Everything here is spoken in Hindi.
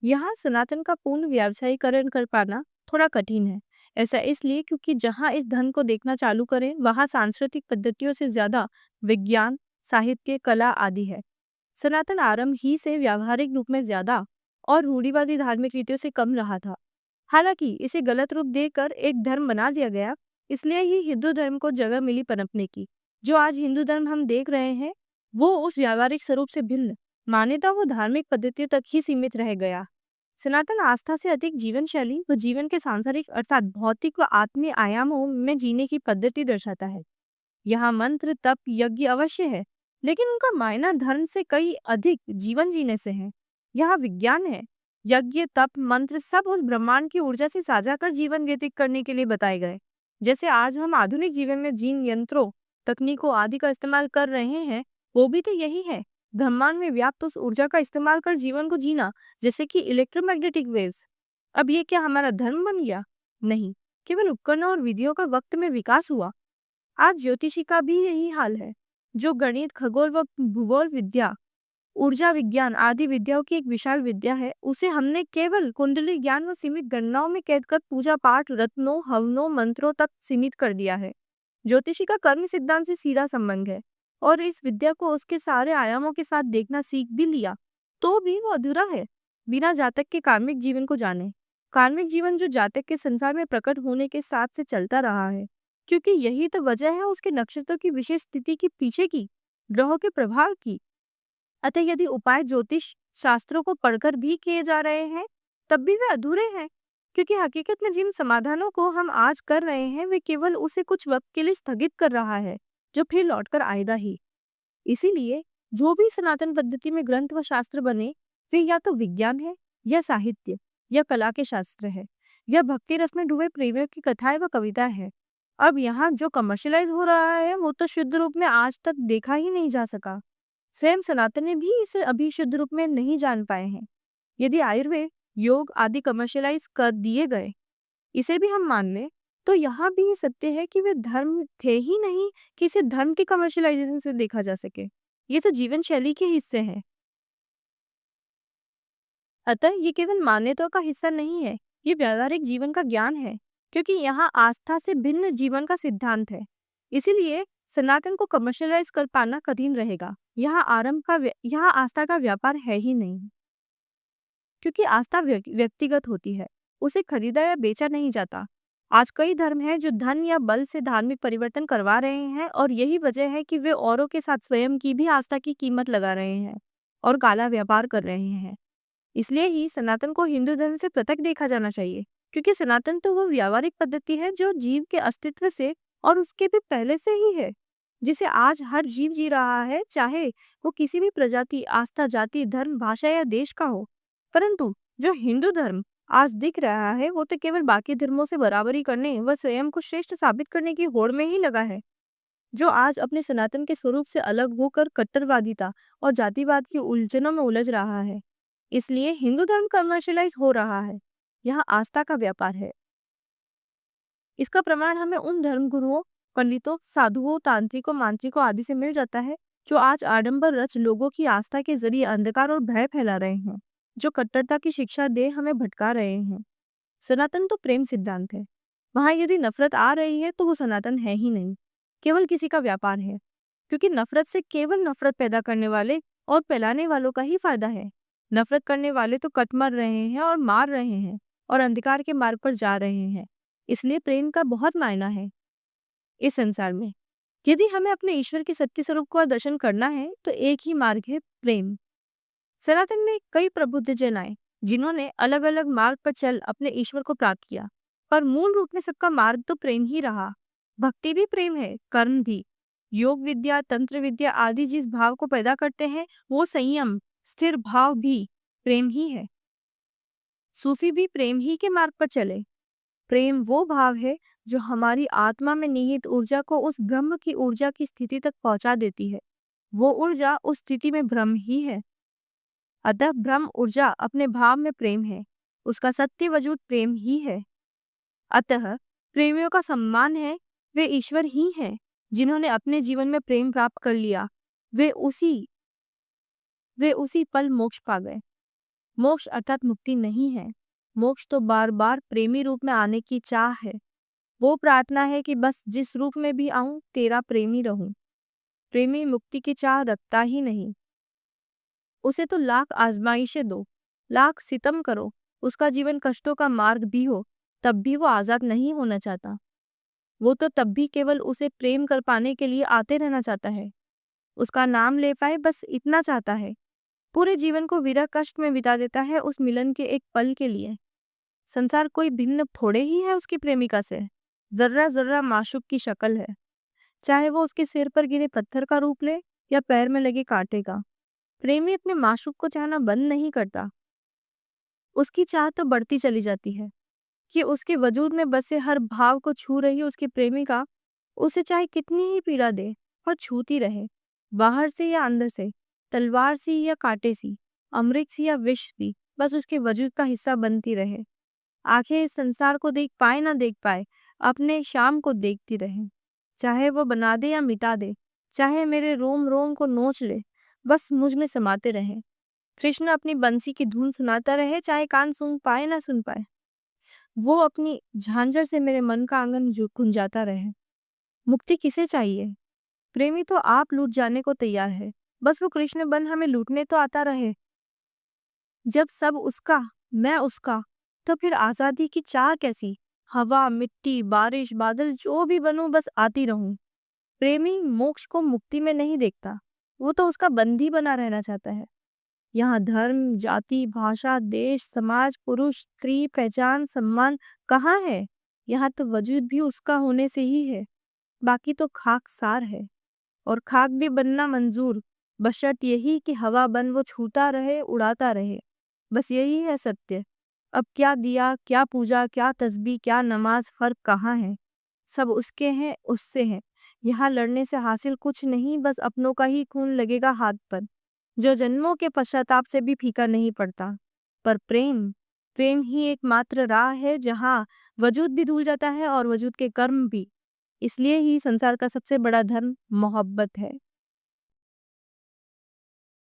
यहाँ सनातन का पूर्ण व्यावसायीकरण कर पाना थोड़ा कठिन है। ऐसा इसलिए क्योंकि जहाँ इस धन को देखना चालू करें, वहाँ सांस्कृतिक पद्धतियों से ज्यादा विज्ञान, साहित्य, कला आदि है। सनातन आरंभ ही से व्यावहारिक रूप में ज्यादा और रूढ़िवादी धार्मिक रीतियों से कम रहा था। हालांकि इसे गलत रूप देकर एक धर्म बना दिया गया, इसलिए ही हिंदू धर्म को जगह मिली पनपने की। जो आज हिंदू धर्म हम देख रहे हैं, वो उस व्यावहारिक स्वरूप से भिन्न मान्यता वो धार्मिक पद्धतियों तक ही सीमित रह गया। सनातन आस्था से अधिक जीवन शैली व जीवन के सांसारिक अर्थात भौतिक व आत्मीय आयामों में जीने की पद्धति दर्शाता है। यहाँ मंत्र, तप, यज्ञ अवश्य है, लेकिन उनका मायना धर्म से कई अधिक जीवन जीने से है। यहाँ विज्ञान है। यज्ञ, तप, मंत्र सब उस ब्रह्मांड की ऊर्जा से साझा कर जीवन व्यतीत करने के लिए बताए गए। जैसे आज हम आधुनिक जीवन में जिन यंत्रों, तकनीकों आदि का इस्तेमाल कर रहे हैं, वो भी तो यही है। ब्रह्मांड में व्याप्त उस ऊर्जा का इस्तेमाल कर जीवन को जीना, जैसे कि इलेक्ट्रोमैग्नेटिक वेव्स। अब ये क्या हमारा धर्म बन गया? नहीं, केवल उपकरणों और विधियों का वक्त में विकास हुआ। आज ज्योतिषी का भी यही हाल है। जो गणित, खगोल व भूगोल विद्या, ऊर्जा विज्ञान आदि विद्याओं की एक विशाल विद्या है, उसे हमने केवल कुंडली ज्ञान व सीमित गणनाओं में कैद कर पूजा पाठ, रत्नों, हवनों, मंत्रों तक सीमित कर दिया है। ज्योतिषी का कर्म सिद्धांत से सीधा संबंध है, और इस विद्या को उसके सारे आयामों के साथ देखना सीख भी लिया, तो भी वो अधूरा है बिना जातक के कार्मिक जीवन को जाने। कार्मिक जीवन जो जातक के संसार में प्रकट होने के साथ से चलता रहा है, क्योंकि यही तो वजह है उसके नक्षत्रों की विशेष स्थिति की पीछे की, ग्रहों के प्रभाव की। अतः यदि उपाय ज्योतिष शास्त्रों को पढ़कर भी किए जा रहे हैं, तब भी वे अधूरे हैं, क्योंकि हकीकत में जिन समाधानों को हम आज कर रहे हैं, वे केवल उसे कुछ वक्त के लिए स्थगित कर रहा है, जो फिर लौटकर आएगा ही। इसीलिए जो भी सनातन पद्धति में ग्रंथ व शास्त्र बने, वे या तो विज्ञान है, या साहित्य, या कला के शास्त्र है, या भक्ति रस में डूबे प्रेमियों की कथाएं व कविता है। अब यहाँ जो कमर्शलाइज हो रहा है, वो तो शुद्ध रूप में आज तक देखा ही नहीं जा सका। स्वयं सनातनी भी इसे अभी शुद्ध रूप में नहीं जान पाए हैं। यदि आयुर्वेद, योग आदि कमर्शलाइज कर दिए गए, इसे भी हम मान लें, तो यहाँ भी ये सत्य है कि वे धर्म थे ही नहीं कि इसे धर्म के कमर्शलाइजेशन से देखा जा सके। ये तो जीवन शैली के हिस्से हैं। अतः ये केवल मान्यताओं का हिस्सा नहीं है, ये व्यावहारिक जीवन का ज्ञान है, क्योंकि यहाँ आस्था से भिन्न जीवन का सिद्धांत है। इसीलिए सनातन को कमर्शलाइज कर पाना कठिन रहेगा। यहाँ आस्था का व्यापार है ही नहीं, क्योंकि आस्था व्यक्तिगत होती है, उसे खरीदा या बेचा नहीं जाता। आज कई धर्म हैं जो धन या बल से धार्मिक परिवर्तन करवा रहे हैं, और यही वजह है कि वे औरों के साथ स्वयं की भी आस्था की कीमत लगा रहे हैं और काला व्यापार कर रहे हैं। इसलिए ही सनातन को हिंदू धर्म से पृथक देखा जाना चाहिए, क्योंकि सनातन तो वो व्यावहारिक पद्धति है जो जीव के अस्तित्व से और उसके भी पहले से ही है, जिसे आज हर जीव जी रहा है, चाहे वो किसी भी प्रजाति, आस्था, जाति, धर्म, भाषा या देश का हो। परंतु जो हिंदू धर्म आज दिख रहा है, वो तो केवल बाकी धर्मों से बराबरी करने व स्वयं को श्रेष्ठ साबित करने की होड़ में ही लगा है। जो आज अपने सनातन के स्वरूप से अलग होकर कट्टरवादिता और जातिवाद की उलझनों में उलझ रहा है। इसलिए हिंदू धर्म कमर्शलाइज हो रहा है, यहाँ आस्था का व्यापार है। इसका प्रमाण हमें उन धर्मगुरुओं, पंडितों, साधुओं, तांत्रिकों, मांत्रिकों आदि से मिल जाता है, जो आज आडंबर रच लोगों की आस्था के जरिए अंधकार और भय फैला रहे हैं, जो कट्टरता की शिक्षा दे हमें भटका रहे हैं। सनातन तो प्रेम सिद्धांत है। वहां यदि नफरत आ रही है, तो वो सनातन है ही नहीं, केवल किसी का व्यापार है, क्योंकि नफरत से केवल नफरत पैदा करने वाले और फैलाने वालों का ही फायदा है। नफरत करने वाले तो कट मर रहे हैं और मार रहे हैं और अंधकार के मार्ग पर जा रहे हैं। इसलिए प्रेम का बहुत मायना है इस संसार में। यदि हमें अपने ईश्वर के सत्य स्वरूप का दर्शन करना है, तो एक ही मार्ग है, प्रेम। सनातन में कई प्रबुद्ध जन आए, जिन्होंने अलग अलग मार्ग पर चल अपने ईश्वर को प्राप्त किया, पर मूल रूप में सबका मार्ग तो प्रेम ही रहा। भक्ति भी प्रेम है, कर्म भी। योग विद्या, तंत्र विद्या आदि जिस भाव को पैदा करते हैं, वो संयम, स्थिर भाव भी प्रेम ही है। सूफी भी प्रेम ही के मार्ग पर चले। प्रेम वो भाव है जो हमारी आत्मा में निहित ऊर्जा को उस ब्रह्म की ऊर्जा की स्थिति तक पहुंचा देती है। वो ऊर्जा उस स्थिति में ब्रह्म ही है। अतः ब्रह्म ऊर्जा अपने भाव में प्रेम है, उसका सत्य वजूद प्रेम ही है। अतः प्रेमियों का सम्मान है, वे ईश्वर ही हैं जिन्होंने अपने जीवन में प्रेम प्राप्त कर लिया। वे उसी पल मोक्ष पा गए। मोक्ष अर्थात मुक्ति नहीं है। मोक्ष तो बार बार प्रेमी रूप में आने की चाह है। वो प्रार्थना है कि बस जिस रूप में भी आऊं तेरा प्रेमी रहूं। प्रेमी मुक्ति की चाह रखता ही नहीं। उसे तो लाख आजमाइशें दो, लाख सितम करो, उसका जीवन कष्टों का मार्ग भी हो, तब भी वो आजाद नहीं होना चाहता। वो तो तब भी केवल उसे प्रेम कर पाने के लिए आते रहना चाहता है। उसका नाम ले पाए बस इतना चाहता है। पूरे जीवन को विरह कष्ट में बिता देता है उस मिलन के एक पल के लिए। संसार कोई भिन्न थोड़े ही है उसकी प्रेमिका से। जर्रा जर्रा माशूक की शक्ल है, चाहे वो उसके सिर पर गिरे पत्थर का रूप ले या पैर में लगे कांटे का। प्रेमी अपने माशूक को चाहना बंद नहीं करता। उसकी चाह तो बढ़ती चली जाती है कि उसके वजूद में बसे हर भाव को छू रही उसकी प्रेमिका उसे चाहे कितनी ही पीड़ा दे और छूती रहे, बाहर से या अंदर से, तलवार सी या कांटे सी, अमृत सी या विष भी, बस उसके वजूद का हिस्सा बनती रहे। आंखें इस संसार को देख पाए ना देख पाए, अपने शाम को देखती रहे। चाहे वो बना दे या मिटा दे, चाहे मेरे रोम रोम को नोच ले, बस मुझ में समाते रहे। कृष्ण अपनी बंसी की धुन सुनाता रहे, चाहे कान सुन पाए ना सुन पाए। वो अपनी झांझर से मेरे मन का आंगन गुंजाता रहे। मुक्ति किसे चाहिए? प्रेमी तो आप लूट जाने को तैयार है, बस वो कृष्ण बन हमें लूटने तो आता रहे। जब सब उसका, मैं उसका, तो फिर आजादी की चाह कैसी? हवा, मिट्टी, बारिश, बादल जो भी बनूं बस आती रहूं। प्रेमी मोक्ष को मुक्ति में नहीं देखता, वो तो उसका बंदी बना रहना चाहता है। यहाँ धर्म, जाति, भाषा, देश, समाज, पुरुष, स्त्री, पहचान, सम्मान कहाँ है? यहाँ तो वजूद भी उसका होने से ही है। बाकी तो खाकसार है, और खाक भी बनना मंजूर, बशर्त यही कि हवा बन वो छूता रहे, उड़ाता रहे। बस यही है सत्य। अब क्या दिया, क्या पूजा, क्या तस्बीह, क्या नमाज, फर्क कहाँ है? सब उसके हैं, उससे हैं। यहाँ लड़ने से हासिल कुछ नहीं, बस अपनों का ही खून लगेगा हाथ पर, जो जन्मों के पश्चाताप से भी फीका नहीं पड़ता। पर प्रेम, प्रेम ही एकमात्र राह है जहाँ वजूद भी धुल जाता है और वजूद के कर्म भी। इसलिए ही संसार का सबसे बड़ा धर्म मोहब्बत है।